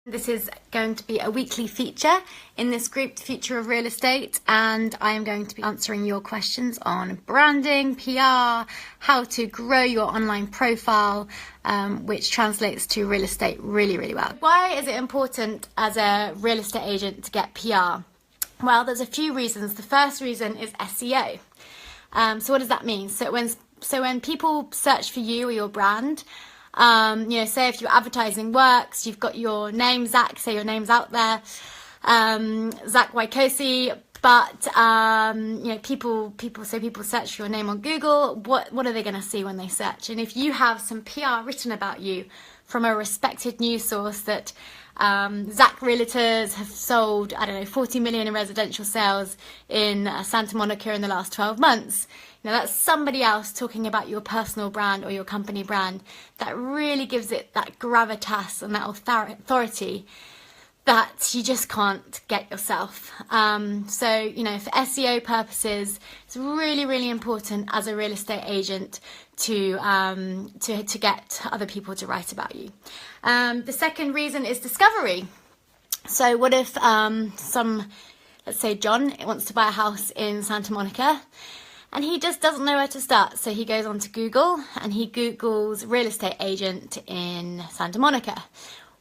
This is going to be a weekly feature in this group, The Future of Real Estate, and I am going to be answering your questions on branding, PR, how to grow your online profile, which translates to real estate really well. Why is it important as a real estate agent to get PR? Well, there's a few reasons. The first reason is SEO. So what does that mean? So when people search for you or your brand, say if your advertising works, you've got your name, Zach, say your name's out there, Zach Wykosi, but, people search for your name on Google, what are they going to see when they search? And if you have some PR written about you from a respected news source that, Zach Realtors have sold, 40 million in residential sales in Santa Monica in the last 12 months. Now that's somebody else talking about your personal brand or your company brand that really gives it that gravitas and that authority that you just can't get yourself. For SEO purposes, it's really important as a real estate agent to get other people to write about you. The second reason is discovery. So what if let's say John wants to buy a house in Santa Monica, and he just doesn't know where to start. So he goes onto Google and he Googles real estate agent in Santa Monica.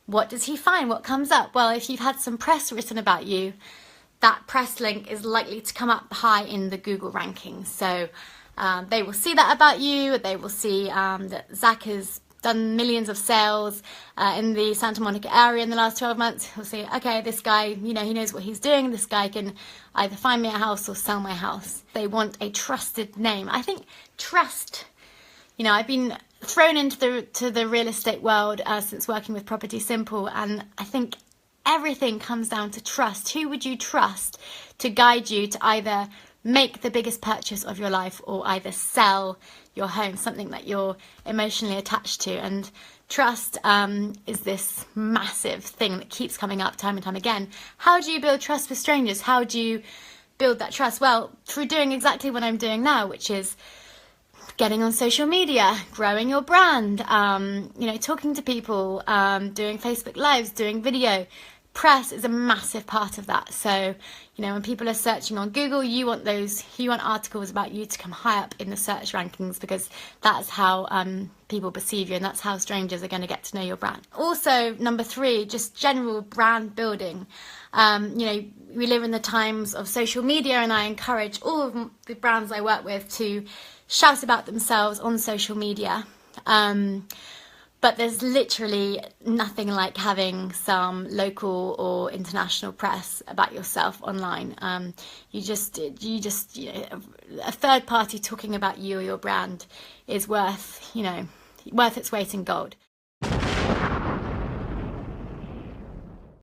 What does he find? What comes up? Well, if you've had some press written about you, that press link is likely to come up high in the Google rankings. So they will see that about you. They will see that Zach has done millions of sales in the Santa Monica area in the last 12 months. He'll say, okay, this guy, he knows what he's doing. This guy can either find me a house or sell my house. They want a trusted name. I think trust, I've been thrown into the real estate world since working with Property Simple, and I think everything comes down to trust. Who would you trust to guide you to either make the biggest purchase of your life or either sell your home, something that you're emotionally attached to? And trust is this massive thing that keeps coming up time and time again. How do you build trust with strangers? How do you build that trust? Well, through doing exactly what I'm doing now, which is getting on social media, growing your brand, talking to people, doing Facebook Lives, doing video. Press is a massive part of that. So, when people are searching on Google, you want articles about you to come high up in the search rankings, because that's how people perceive you, and that's how strangers are going to get to know your brand. Also, number 3, just general brand building. We live in the times of social media, and I encourage all of the brands I work with to shout about themselves on social media. But there's literally nothing like having some local or international press about yourself online. A third party talking about you or your brand is worth its weight in gold.